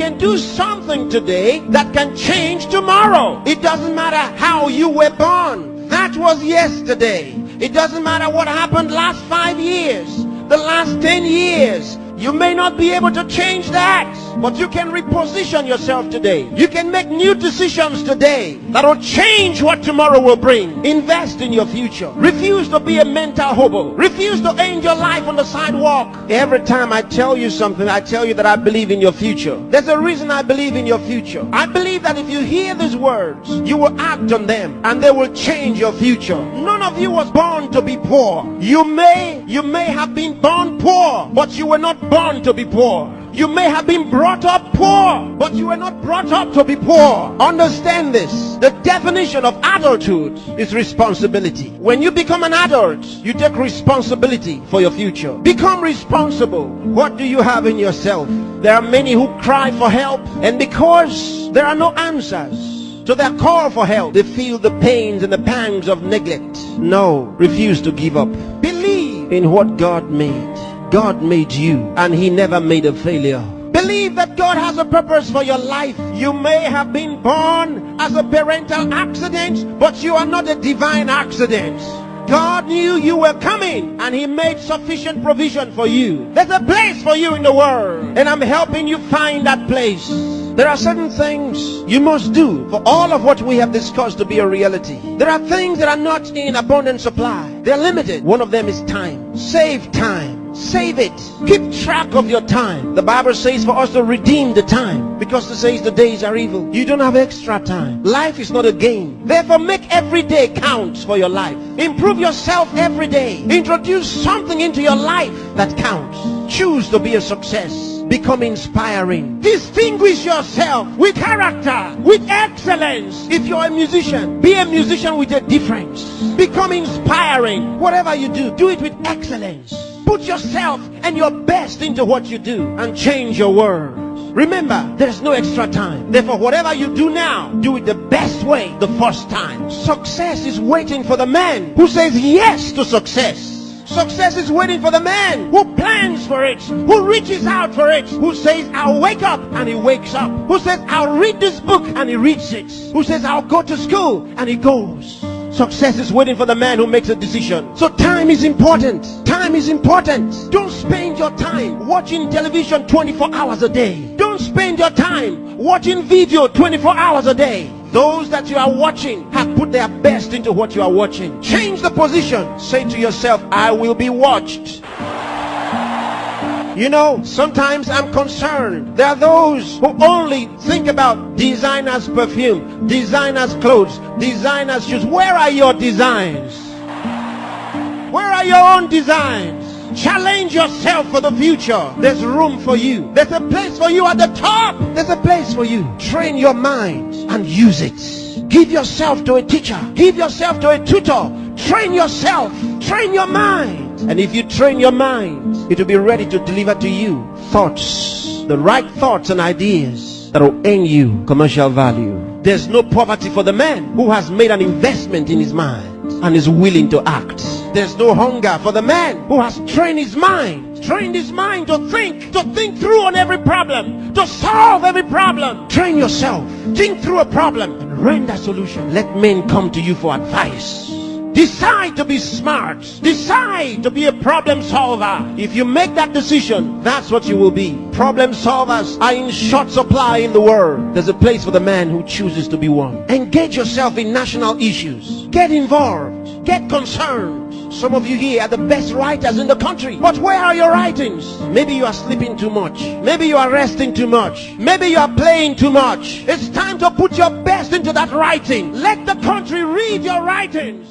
Can do something today that can change tomorrow. It doesn't matter how you were born. That was yesterday. It doesn't matter what happened last 5 years, the last 10 years. You may not be able to change that, but you can reposition yourself today. You can make new decisions today that will change what tomorrow will bring. Invest in your future. Refuse to be a mental hobo. Refuse to end your life on the sidewalk. Every time I tell you something, I tell you that I believe in your future. There's a reason I believe in your future. I believe that if you hear these words, you will act on them and they will change your future. None of you was born to be poor. You may have been born poor, but you were not born to be poor. You may have been brought up poor, but you were not brought up to be poor. Understand this. The definition of adulthood is responsibility. When you become an adult, you take responsibility for your future. Become responsible. What do you have in yourself? There are many who cry for help, and because there are no answers to their call for help, they feel the pains and the pangs of neglect. No, refuse to give up. Believe in what God made. God made you, and He never made a failure. Believe that God has a purpose for your life. You may have been born as a parental accident, but you are not a divine accident. God knew you were coming, and He made sufficient provision for you. There's a place for you in the world, and I'm helping you find that place. There are certain things you must do for all of what we have discussed to be a reality. There are things that are not in abundant supply. They're limited. One of them is time. Save time. Save it. Keep track of your time. The Bible says for us to redeem the time, because it says the days are evil. You don't have extra time. Life is not a game. Therefore, make every day count for your life. Improve yourself every day. Introduce something into your life that counts. Choose to be a success. Become inspiring. Distinguish yourself with character, with excellence. If you're a musician, be a musician with a difference. Become inspiring. Whatever you do, do it with excellence. Put yourself and your best into what you do and change your world. Remember, there's no extra time. Therefore, whatever you do now, do it the best way the first time. Success is waiting for the man who says yes to success. Success is waiting for the man who plans for it, who reaches out for it, who says, I'll wake up, and he wakes up, who says, I'll read this book, and he reads it, who says, I'll go to school, and he goes. Success is waiting for the man who makes a decision. So time is important. Time is important. Don't spend your time watching television 24 hours a day. Don't spend your time watching video 24 hours a day. Those that you are watching have put their best into what you are watching. Change the position. Say to yourself, I will be watched. You know, sometimes I'm concerned. There are those who only think about designers' perfume, designers' clothes, designers' shoes. Where are your designs? Where are your own designs? Challenge yourself for the future. There's room for you. There's a place for you at the top. There's a place for you. Train your mind and use it. Give yourself to a teacher. Give yourself to a tutor. Train yourself. Train your mind. And if you train your mind, it will be ready to deliver to you thoughts, the right thoughts and ideas that will earn you commercial value. There's no poverty for the man who has made an investment in his mind and is willing to act. There's no hunger for the man who has trained his mind to think through on every problem, to solve every problem. Train yourself. Think through a problem and render a solution. Let men come to you for advice. Decide to be smart. Decide to be a problem solver. If you make that decision, that's what you will be. Problem solvers are in short supply in the world. There's a place for the man who chooses to be one. Engage yourself in national issues. Get involved. Get concerned. Some of you here are the best writers in the country. But where are your writings? Maybe you are sleeping too much. Maybe you are resting too much. Maybe you are playing too much. It's time to put your best into that writing. Let the country read your writings.